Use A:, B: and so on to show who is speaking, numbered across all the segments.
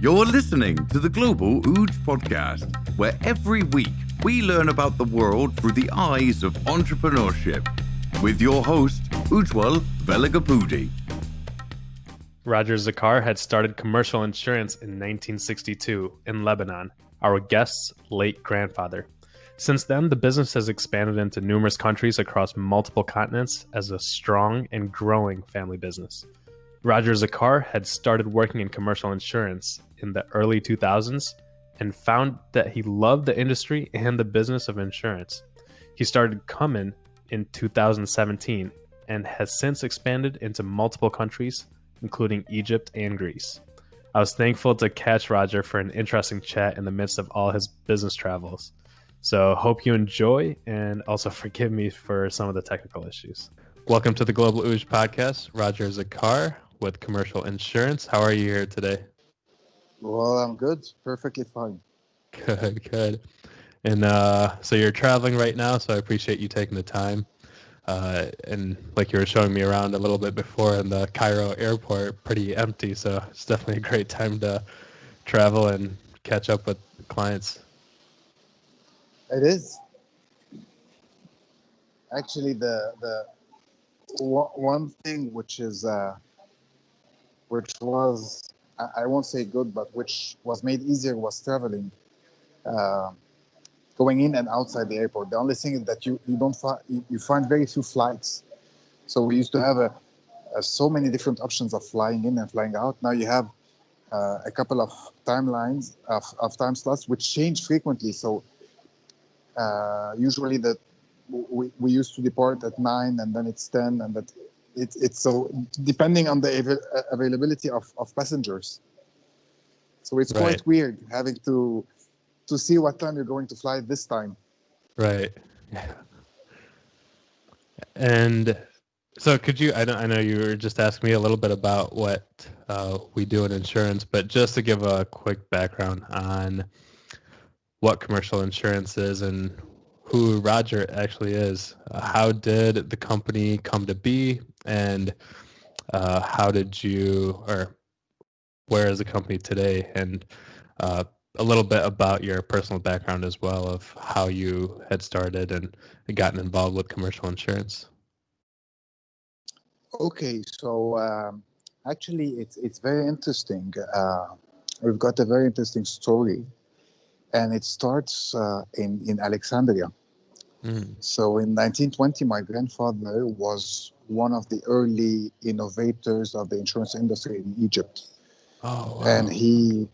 A: You're listening to the Global Uj podcast, where every week we learn about the world through the eyes of entrepreneurship. With your host, Ujwal Velagapudi.
B: Roger Zaccar had started commercial insurance in 1962 in Lebanon, our guest's late grandfather. Since then, the business has expanded into numerous countries across multiple continents as a strong and growing family business. Roger Zaccar had started working in commercial insurance in the early 2000s and found that he loved the industry and the business of insurance. He started Comin in 2017 and has since expanded into multiple countries, including Egypt and Greece. I was thankful to catch Roger for an interesting chat in the midst of all his business travels. So hope you enjoy, and also forgive me for some of the technical issues. Welcome to the Global Uj podcast. Roger Zaccar with Commercial Insurance. How are you here today?
C: Well, I'm good. Perfectly fine.
B: Good. And so you're traveling right now, so I appreciate you taking the time. And like you were showing me around a little bit before in the Cairo airport, pretty empty. So it's definitely a great time to travel and catch up with clients.
C: It is. Actually, the one thing which was, I won't say good, but which was made easier was traveling, going in and outside the airport. The only thing is that you find very few flights. So we used to have so many different options of flying in and flying out. Now you have a couple of timelines of time slots which change frequently. So usually we used to depart at 9 and then it's 10, and that it's so depending on the availability of passengers. So it's
B: Right.
C: quite weird having to see what time you're going to fly this time.
B: Right. Yeah. And so I know you were just asking me a little bit about what we do in insurance, but just to give a quick background on what commercial insurance is and who Roger actually is. How did the company come to be, and how did you, or where is the company today? And a little bit about your personal background as well, of how you had started and gotten involved with commercial insurance.
C: Okay, so actually it's very interesting. We've got a very interesting story, and it starts in Alexandria. So in 1920, my grandfather was one of the early innovators of the insurance industry in Egypt.
B: Oh, wow.
C: And he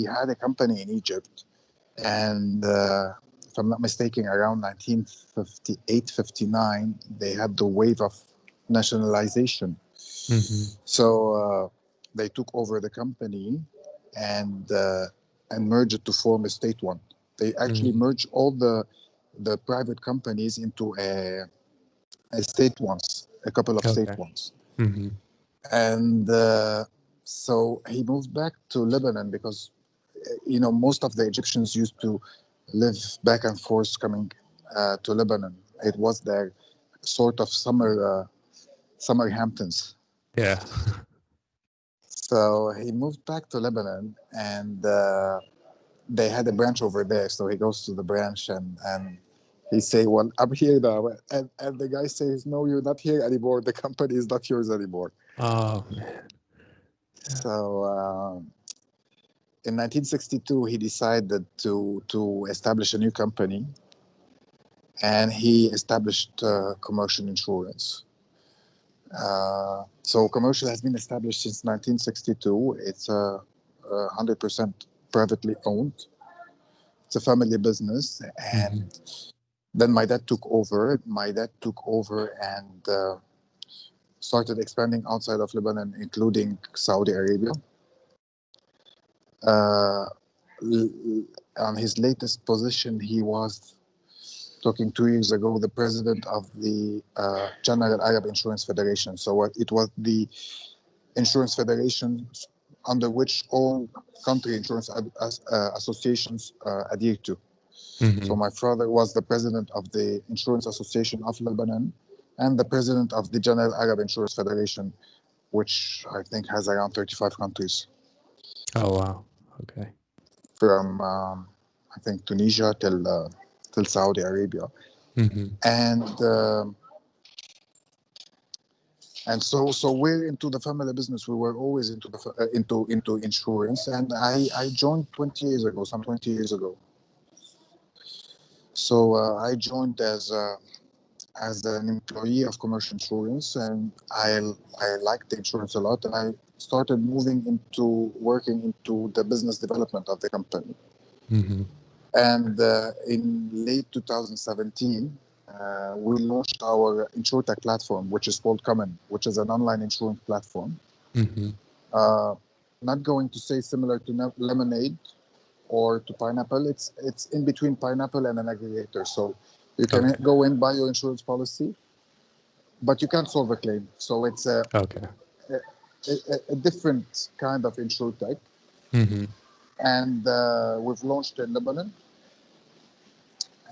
C: had a company in Egypt, and if I'm not mistaken, around 1958-59, they had the wave of nationalization. So they took over the company and merged it to form a state one. They actually merged all the private companies into a state ones, a couple of state ones. And so he moved back to Lebanon because, most of the Egyptians used to live back and forth coming to Lebanon. It was their sort of summer Hamptons.
B: Yeah.
C: So he moved back to Lebanon, and they had a branch over there. So he goes to the branch and he say, "Well, I'm here now," and the guy says, "No, you're not here anymore. The company is not yours anymore."
B: Oh, man.
C: So in 1962, he decided to establish a new company, and he established commercial insurance. So commercial has been established since 1962. It's 100% privately owned. It's a family business, and then my dad took over. And started expanding outside of Lebanon, including Saudi Arabia. On his latest position, he was talking 2 years ago, the president of the General Arab Insurance Federation. So it was the insurance federation under which all country insurance associations adhere to. So my father was the president of the Insurance Association of Lebanon and the president of the General Arab Insurance Federation, which I think has around 35 countries,
B: Oh wow. Okay.
C: from I think Tunisia till Saudi Arabia,
B: Mm-hmm.
C: and so we're into the family business. We were always into into insurance, and I joined 20 years ago. So I joined as an employee of commercial insurance, and I liked the insurance a lot, and I started moving into working into the business development of the company.
B: Mm-hmm.
C: And in late 2017, we launched our insurtech platform, which is called Comin, which is an online insurance platform.
B: Mm-hmm.
C: Uh, Not going to say similar to Lemonade or to Pineapple. It's in between Pineapple and an aggregator. So you can
B: Okay.
C: go in, buy your insurance policy, but you can't solve a claim. So it's
B: Okay.
C: a different kind of insurtech.
B: Mm-hmm.
C: And we've launched in Lebanon,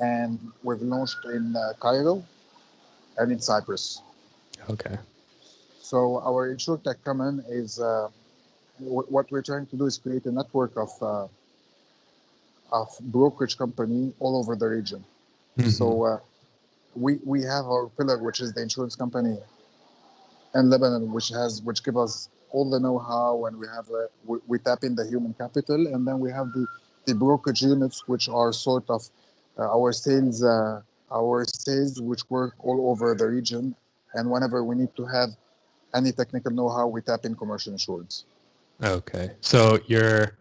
C: and we've launched in Cairo and in Cyprus.
B: Okay.
C: So our insurtech Common is what we're trying to do is create a network of brokerage company all over the region.
B: Mm-hmm.
C: So we have our pillar, which is the insurance company in Lebanon, which give us all the know-how, and we tap in the human capital, and then we have the brokerage units, which are sort of our sales which work all over the region, and whenever we need to have any technical know-how, we tap in commercial insurance.
B: Okay. So your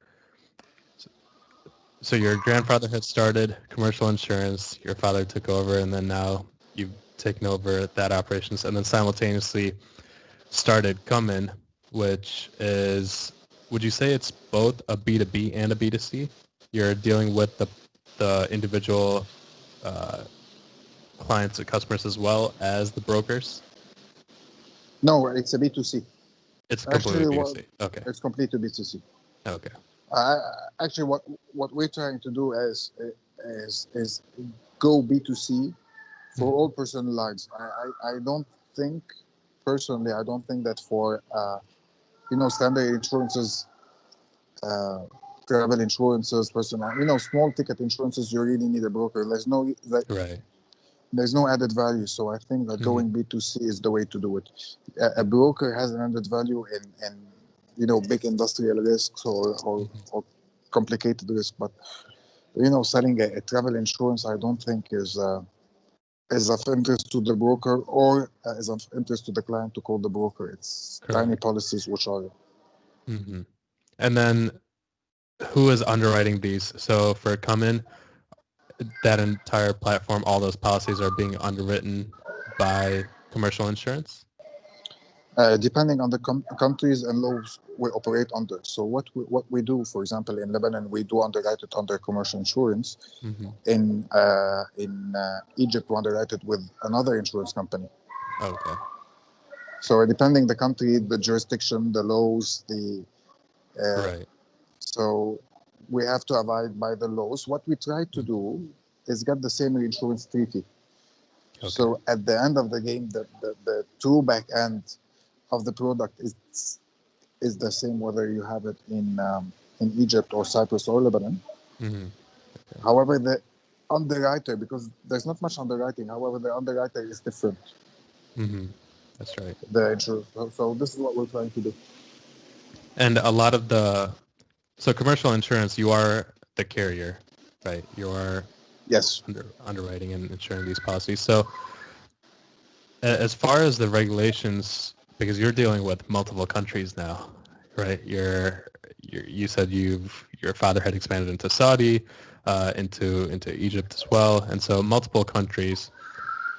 B: grandfather had started commercial insurance, your father took over, and then now you've taken over that operations, and then simultaneously started Comin, which is, would you say it's both a B2B and a B2C? You're dealing with the individual clients and customers as well as the brokers?
C: No, it's a B2C.
B: It's completely
C: Actually,
B: B2C. Okay.
C: it's completely B2C.
B: Okay.
C: Actually, what we're trying to do is go B2C for all personal lines. I don't think, personally, I don't think that for standard insurances, uh, travel insurances, personal, small ticket insurances, you really need a broker.
B: Right.
C: There's no added value. So I think that
B: Mm-hmm.
C: going B2C is the way to do it. A broker has an added value in big industrial risks
B: Mm-hmm.
C: or complicated risk, but selling a travel insurance, I don't think is of interest to the broker, or is of interest to the client to call the broker. It's tiny
B: Correct.
C: policies which are.
B: Mm-hmm. And then who is underwriting these? So for Comin, that entire platform, all those policies are being underwritten by commercial insurance?
C: Depending on the countries and laws we operate under. So what we do, for example, in Lebanon, we do underwrite it under commercial insurance.
B: Mm-hmm.
C: In Egypt, we underwrite it with another insurance company.
B: Okay.
C: So depending the country, the jurisdiction, the laws, uh,
B: Right.
C: so we have to abide by the laws. What we try to do is get the same reinsurance treaty.
B: Okay.
C: So at the end of the game, the true back end of the product is the same whether you have it in Egypt or Cyprus or Lebanon.
B: Mm-hmm.
C: However, the underwriter, because there's not much underwriting, however, the underwriter is different.
B: Mm-hmm. That's right.
C: The insurer. So this is what we're trying to do.
B: And a lot of so commercial insurance, you are the carrier, right? You are
C: Yes.
B: underwriting and insuring these policies. So as far as the regulations, because you're dealing with multiple countries now, right? You said your father had expanded into Saudi, into Egypt as well, and so multiple countries.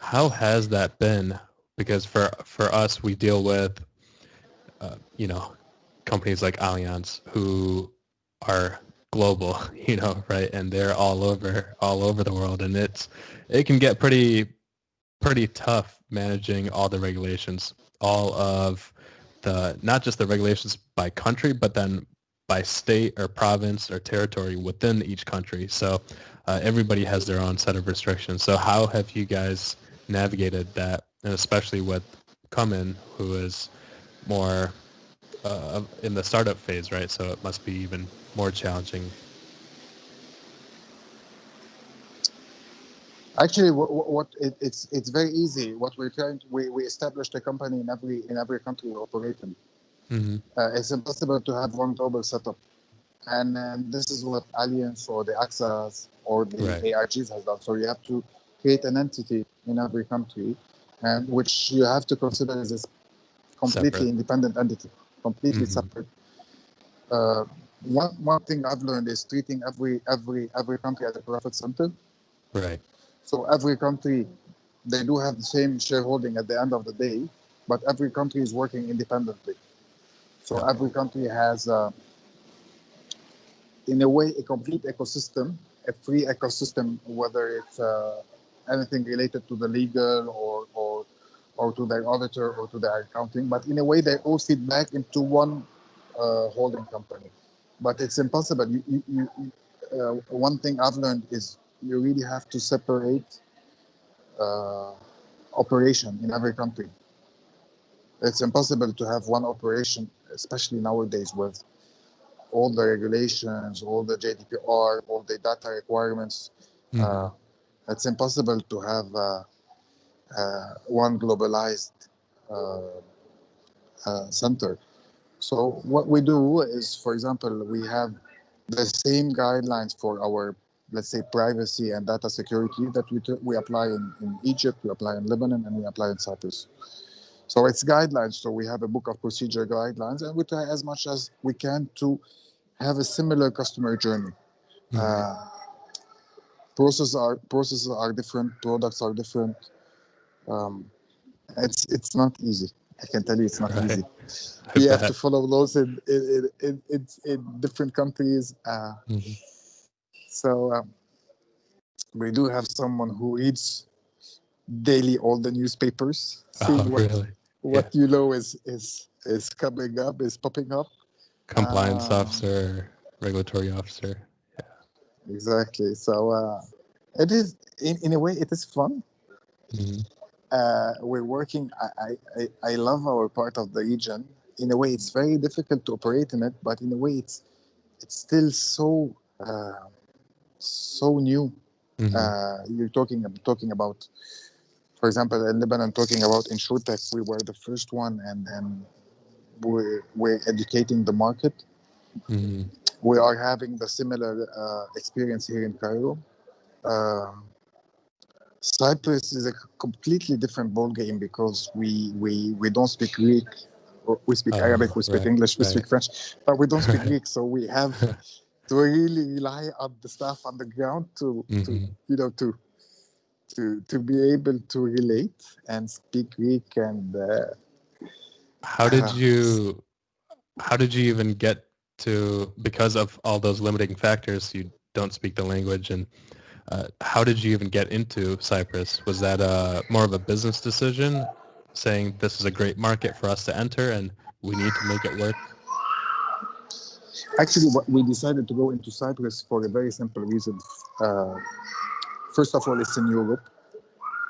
B: How has that been? Because for us, we deal with you know, companies like Allianz who are global, right? And they're all over the world, and it can get pretty tough managing all the regulations, all of not just the regulations by country, but then by state or province or territory within each country. So everybody has their own set of restrictions. So how have you guys navigated that, and especially with Comin, who is more in the startup phase, right? So it must be even more challenging.
C: Actually, it's very easy. What we're trying to, we established a company in every country we operate in.
B: Mm-hmm.
C: It's impossible to have one global setup, and this is what Allianz or the AXAs or the
B: Right.
C: AIGs has done. So you have to create an entity in every country, and which you have to consider as a completely
B: Separate.
C: independent entity, completely
B: Mm-hmm.
C: separate. Uh, one thing I've learned is treating every country as a profit center.
B: Right.
C: So every country, they do have the same shareholding at the end of the day, but every country is working independently. So
B: Okay.
C: every country has, in a way, a complete ecosystem, a free ecosystem, whether it's anything related to the legal or to their auditor or to their accounting. But in a way, they all feed back into one holding company. But it's impossible. One thing I've learned is you really have to separate uh, operation in every country. It's impossible to have one operation, especially nowadays with all the regulations, all the GDPR, all the data requirements.
B: Mm-hmm.
C: Uh, it's impossible to have one globalized uh, center. So what we do is, for example, we have the same guidelines for our, let's say, privacy and data security that we apply in Egypt, we apply in Lebanon, and we apply in Cyprus. So it's guidelines. So we have a book of procedure guidelines, and we try as much as we can to have a similar customer journey.
B: Mm-hmm.
C: Processes are different, products are different. Um, it's not easy. I can tell you, it's not
B: Right.
C: easy.
B: I
C: You have to
B: bet.
C: follow laws in different countries.
B: Mm-hmm.
C: So we do have someone who reads daily all the newspapers, seeing
B: Oh, really?
C: what
B: Yeah.
C: you know is coming up, is popping up.
B: Compliance
C: Uh,
B: officer, regulatory officer.
C: exactly. So it is in a way it is fun.
B: Mm-hmm.
C: We're working. I love our part of the region. In a way, it's very difficult to operate in it, but in a way, it's still so new.
B: Mm-hmm.
C: You're talking about, for example, in Lebanon, talking about insurtech. We were the first one, and we're educating the market.
B: Mm-hmm.
C: We are having the similar experience here in Cairo. Uh, Cyprus is a completely different ball game because we don't speak Greek. We speak Arabic,
B: Oh,
C: we speak
B: right,
C: English, we
B: right,
C: speak French, but we don't speak
B: right.
C: Greek. So we have to really rely on the staff on the ground to
B: Mm-hmm.
C: you know to be able to relate and speak Greek and
B: How did
C: uh,
B: you how did you even get to, because of all those limiting factors, you don't speak the language, and how did you even get into Cyprus? Was that more of a business decision, saying this is a great market for us to enter and we need to make it work?
C: actually what we decided to go into Cyprus for a very simple reason. Uh, First of all, it's in Europe,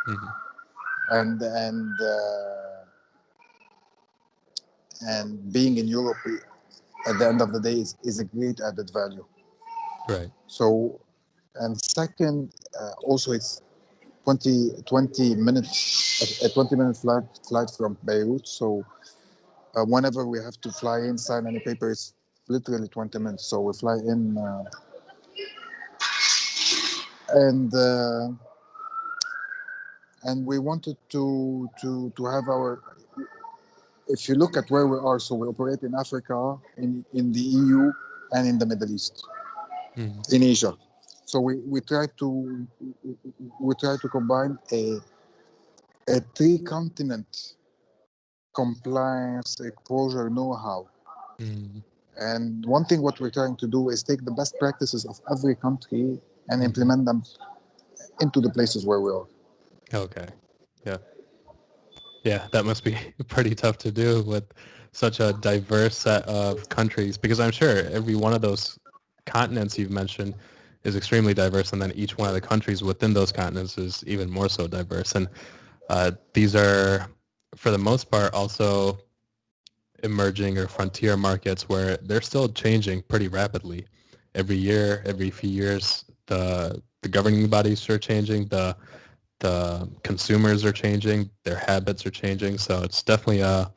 B: Mm-hmm.
C: and and being in Europe at the end of the day is a great added value.
B: Right.
C: So, and second, also it's 20 minutes, a 20-minute flight from Beirut. So whenever we have to fly in, sign any paper, it's literally 20 minutes. So we fly in and uh, and we wanted to have our. If you look at where we are, so we operate in Africa, in the EU, and in the Middle East,
B: Mm-hmm.
C: in Asia. So we try to combine a three continent compliance exposure know-how.
B: Mm-hmm.
C: And one thing what we're trying to do is take the best practices of every country and
B: Mm-hmm.
C: implement them into the places where we are.
B: Okay. Yeah. Yeah, that must be pretty tough to do with such a diverse set of countries, because I'm sure every one of those continents you've mentioned is extremely diverse, and then each one of the countries within those continents is even more so diverse. And these are, for the most part, also emerging or frontier markets where they're still changing pretty rapidly. Every year, every few years, the governing bodies are changing, the consumers are changing, their habits are changing. So it's definitely a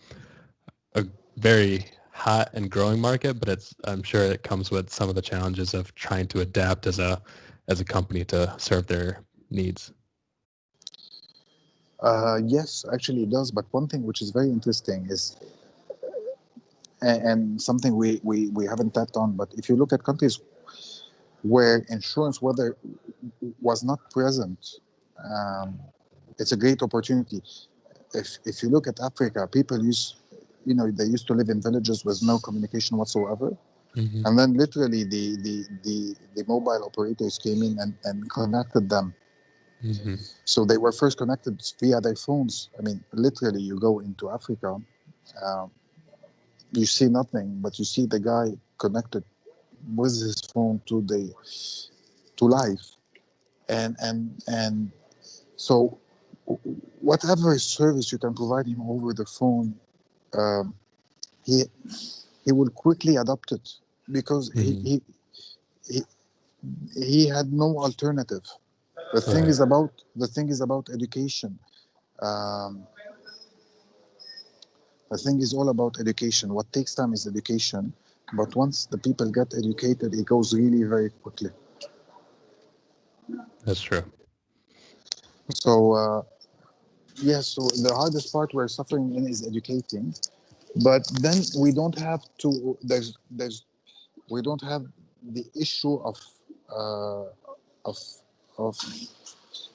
B: very hot and growing market, but I'm sure it comes with some of the challenges of trying to adapt as a company to serve their needs.
C: Yes, actually it does. But one thing which is very interesting is, and something we haven't tapped on, but if you look at countries where insurance weather was not present, um, it's a great opportunity. If you look at Africa, people they used to live in villages with no communication whatsoever.
B: Mm-hmm.
C: And then literally the mobile operators came in and connected them.
B: Mm-hmm.
C: So they were first connected via their phones. I mean, literally, you go into Africa, you see nothing, but you see the guy connected with his phone to life, and so whatever service you can provide him over the phone, um, he he will quickly adopt it because
B: Mm-hmm.
C: he he had no alternative. The thing is about education. Um, the thing is all about education. What takes time is education, but once the people get educated, it goes really very quickly.
B: That's true.
C: So yes, so the hardest part we're suffering in is educating, but then we don't have to. There's we don't have the issue uh, of of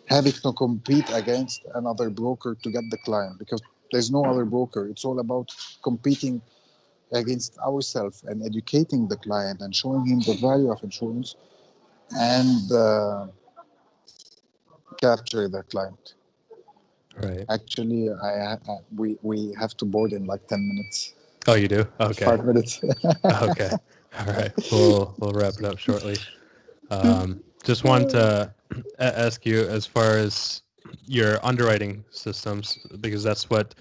C: having to compete against another broker to get the client because there's no other broker. It's all about competing against ourselves and educating the client and showing him the value of insurance and capture the client.
B: Right.
C: Actually, we have to board in like 10 minutes,
B: Oh, you do? Okay.
C: 5 minutes.
B: Okay. All right. We'll wrap it up shortly. Just want to ask you as far as your underwriting systems, because that's what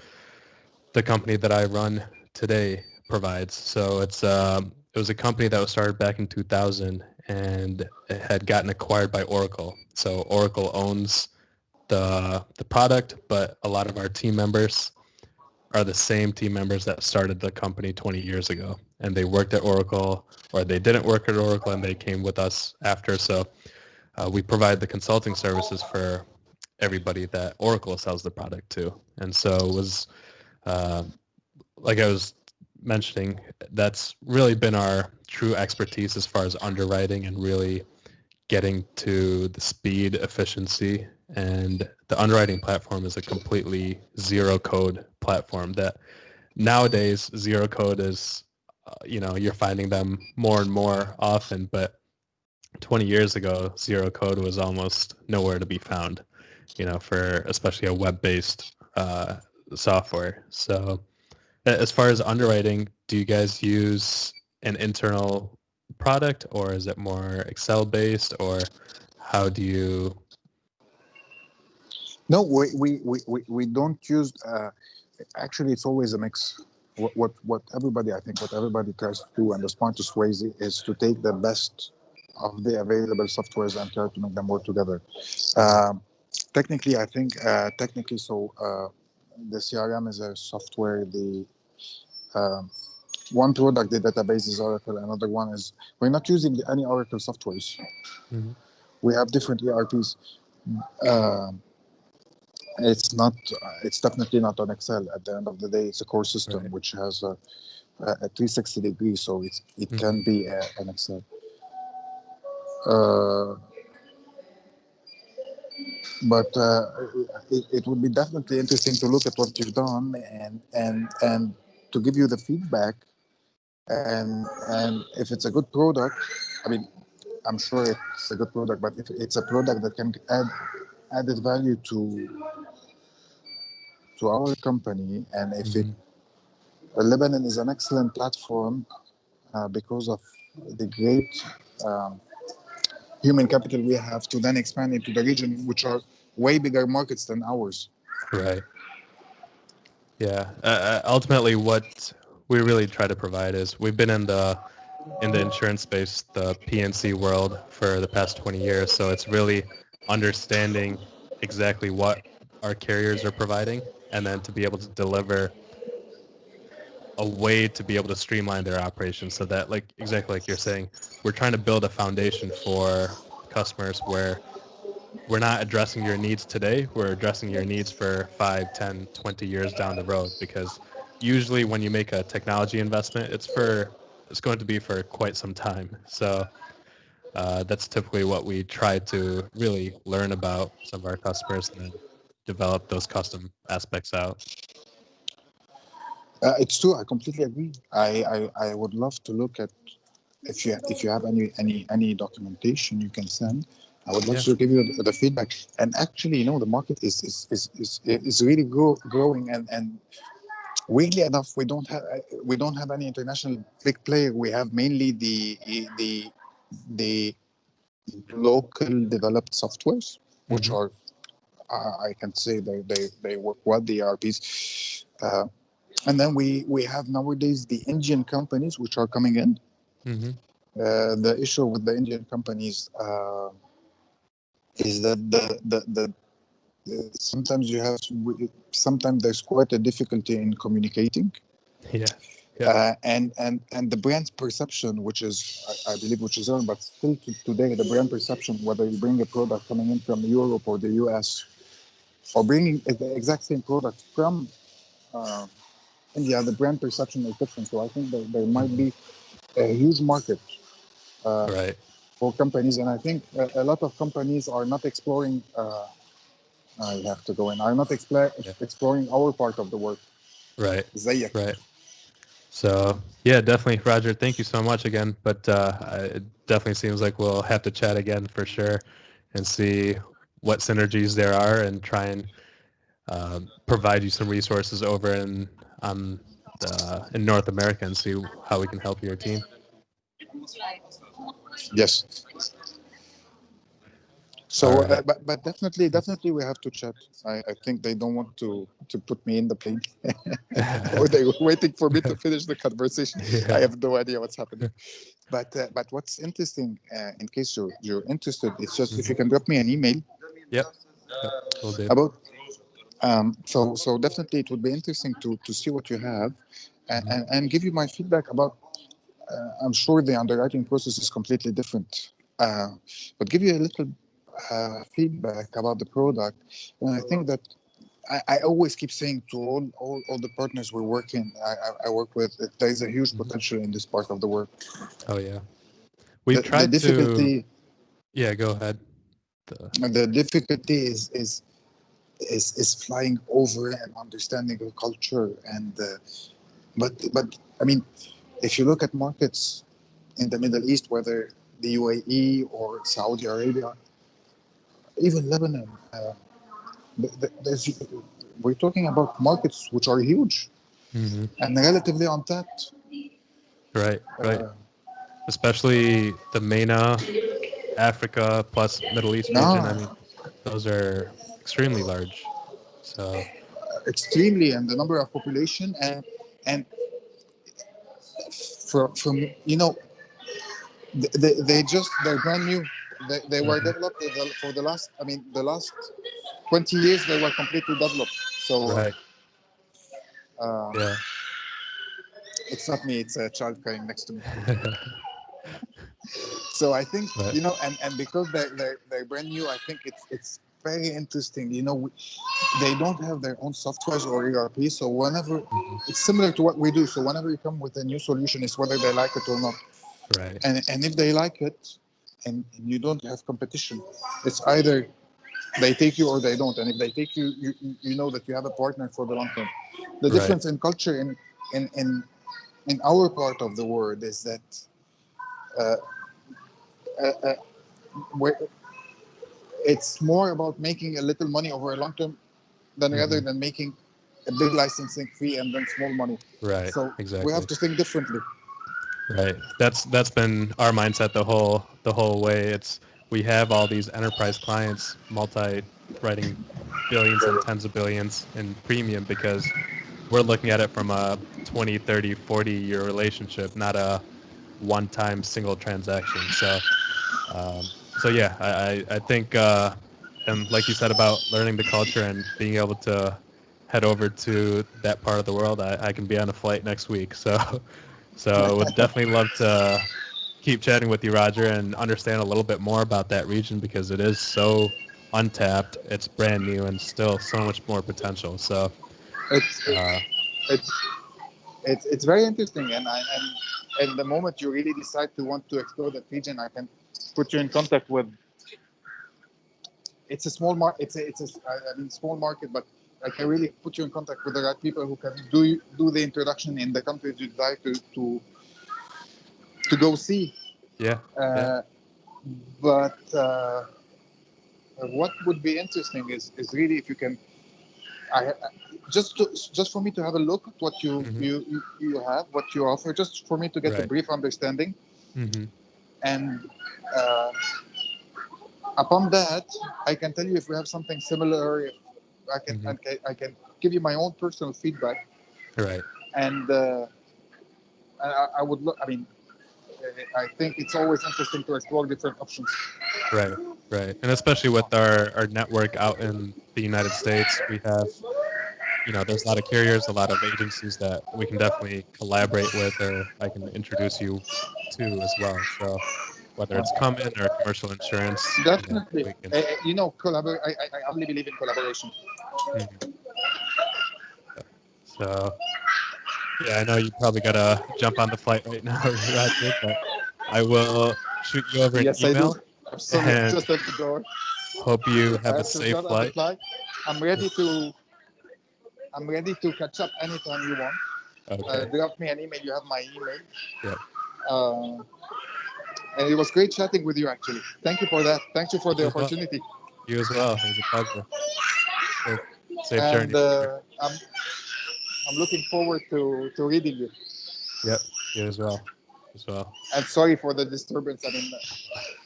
B: the company that I run today provides. So it was a company that was started back in 2000 and it had gotten acquired by Oracle. So Oracle owns the product, but a lot of our team members are the same team members that started the company 20 years ago, and they worked at Oracle, or they didn't work at Oracle and they came with us after. So we provide the consulting services for everybody that Oracle sells the product to. And so it was, uh, like I was mentioning, that's really been our true expertise as far as underwriting and really getting to the speed, efficiency, and the underwriting platform is a completely zero code platform that nowadays zero code is, you're finding them more and more often, but 20 years ago, zero code was almost nowhere to be found, for especially a web-based software. So as far as underwriting, do you guys use an internal product or is it more Excel based or how do you?
C: No, we don't use. Actually, it's always a mix. What everybody tries to do, and the smartest way is to take the best of the available softwares and try to make them work together. Um, Technically, I think technically, so the CRM is a software. The um, one product, the database is Oracle. Another one is we're not using any Oracle softwares.
B: Mhm.
C: We have different ERPs. Um It's not. It's definitely not on Excel. At the end of the day, it's a core system
B: Right.
C: which has a 360 degrees, so it
B: Mhm.
C: can be an Excel. Uh, but it would be definitely interesting to look at what you've done and to give you the feedback and if it's a good product. I mean, I'm sure it's a good product, but if it's a product that can add added value to our company, and if it
B: Mhm.
C: Lebanon is an excellent platform because of the great um, human capital we have to then expand into the region, which are way bigger markets than ours.
B: Right. Yeah. Ultimately, what we really try to provide is we've been in the insurance space, the PNC world, for the past 20 years. So it's really understanding exactly what our carriers are providing, and then to be able to deliver a way to be able to streamline their operations, so that, like exactly like you're saying, we're trying to build a foundation for customers where we're not addressing your needs today, we're addressing your needs for 5, 10, 20 years down the road. Because usually when you make a technology investment, it's going to be for quite some time. So that's typically what we try to really learn about some of our customers, and then develop those custom aspects out.
C: It's true. I completely agree. I would love to look at, if you have any documentation you can send. I would love to give you the feedback. And actually, the market is really growing, and weirdly enough, we don't have any international big player. We have mainly the local developed softwares, which are, I can say they work well, the ERPs. And then we have nowadays the Indian companies which are coming in. The issue with the Indian companies is that the sometimes there's quite a difficulty in communicating. And the brand perception, which is, I believe, which is on, but still today, the brand perception, whether you bring a product coming in from Europe or the US, or bringing the exact same product from India, the brand perception is different. So I think there might be a huge market for companies, and I think a lot of companies are not exploring. I have to go in. Are not exploring our part of the work.
B: Right. So definitely, Roger. Thank you so much again. But it definitely seems like we'll have to chat again for sure, and see what synergies there are, and try and provide you some resources over in North America, and see how we can help your team.
C: Yes. So, but definitely we have to chat. I think they don't want to put me in the plane, or they were waiting for me to finish the conversation. I have no idea what's happening. But what's interesting, in case you're interested, it's just if you can drop me an email.
B: Will do.
C: About so definitely it would be interesting to see what you have, and give you my feedback about. I'm sure the underwriting process is completely different, but give you a little feedback about the product. And I think that I always keep saying to all the partners I work with, that there is a huge potential in this part of the world.
B: Oh yeah, we've tried
C: the difficulty.
B: Go ahead.
C: The difficulty is flying over and understanding the culture, and but I mean, if you look at markets in the Middle East, whether the UAE or Saudi Arabia, even Lebanon, we're talking about markets which are huge and relatively untapped.
B: Right. Especially the MENA, Africa plus Middle East region. I mean, those are extremely large. So
C: extremely, and the number of population, and from they're brand new. They were developed for the last 20 years. They were completely developed. So it's not me, it's a child crying next to me. So I think and because they're brand new, I think it's very interesting. They don't have their own softwares or ERP, so whenever it's similar to what we do. So whenever you come with a new solution, it's whether they like it or not.
B: Right.
C: And if they like it, and you don't have competition, it's either they take you or they don't. And if they take you, you know that you have a partner for the long term. The difference in culture in our part of the world is that it's more about making a little money over a long term than rather than making a big licensing fee and then small money.
B: Right.
C: So
B: exactly.
C: we have to think differently.
B: Right. That's been our mindset the whole way. We have all these enterprise clients, writing billions and tens of billions in premium, because we're looking at it from a 20, 30, 40-year relationship, not a one-time single transaction. So yeah, I think, and like you said about learning the culture and being able to head over to that part of the world, I can be on a flight next week. So would definitely love to keep chatting with you, Roger, and understand a little bit more about that region because it is so untapped. It's brand new and still so much more potential. So
C: It's it's it's very interesting, and the moment you really decide to want to explore that region, I can put you in contact with. It's a small market. I mean, small market, but I can really put you in contact with the right people who can do the introduction in the countries you'd like to go see.
B: yeah.
C: But what would be interesting is really if you can, just for me to have a look at what you have, what you offer, just for me to get a
B: Right.
C: brief understanding,
B: Mm-hmm.
C: and upon that, I can tell you if we have something similar. If I can give you my own personal feedback,
B: Right.
C: and I would look. I mean, I think it's always interesting to explore different options.
B: Right. Right. And especially with our network out in the United States, we have, there's a lot of carriers, a lot of agencies that we can definitely collaborate with, or I can introduce you to as well. So whether it's Comin or commercial insurance,
C: Definitely,
B: we can.
C: collaborate. I only believe in collaboration.
B: Mhm. So yeah, I know you probably gotta jump on the flight right now, Roger, but I will shoot you over an
C: Yes, I do.
B: email
C: Absolutely,
B: and
C: just at the door.
B: hope you
C: I
B: have a
C: have to
B: safe
C: jump on the
B: flight.
C: flight. I'm ready to. I'm ready to catch up anytime you want.
B: Okay.
C: Drop me an email. You have my email.
B: Yep.
C: Uh, and it was great chatting with you. Actually, thank you for that. Thank you for the
B: You as well.
C: opportunity.
B: You as well. It was a pleasure. Safe, safe
C: And
B: journey.
C: I'm looking forward to reading you.
B: Yep. You as well. As well.
C: And sorry for the disturbance. I mean,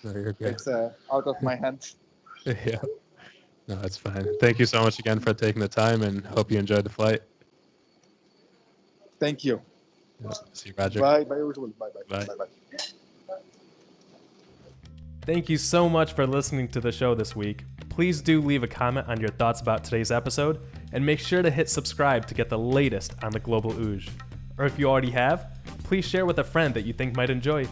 B: No, you're good.
C: it's out of my hands.
B: Yeah. No, that's fine. Thank you so much again for taking the time and hope you enjoyed the flight.
C: Thank you.
B: Yep. See you, Roger.
C: Bye. Bye, Ujwal. Bye. Bye.
B: Bye.
C: Bye. Bye.
D: Thank you so much for listening to the show this week. Please do leave a comment on your thoughts about today's episode, and make sure to hit subscribe to get the latest on the Global Uj. Or if you already have, please share with a friend that you think might enjoy.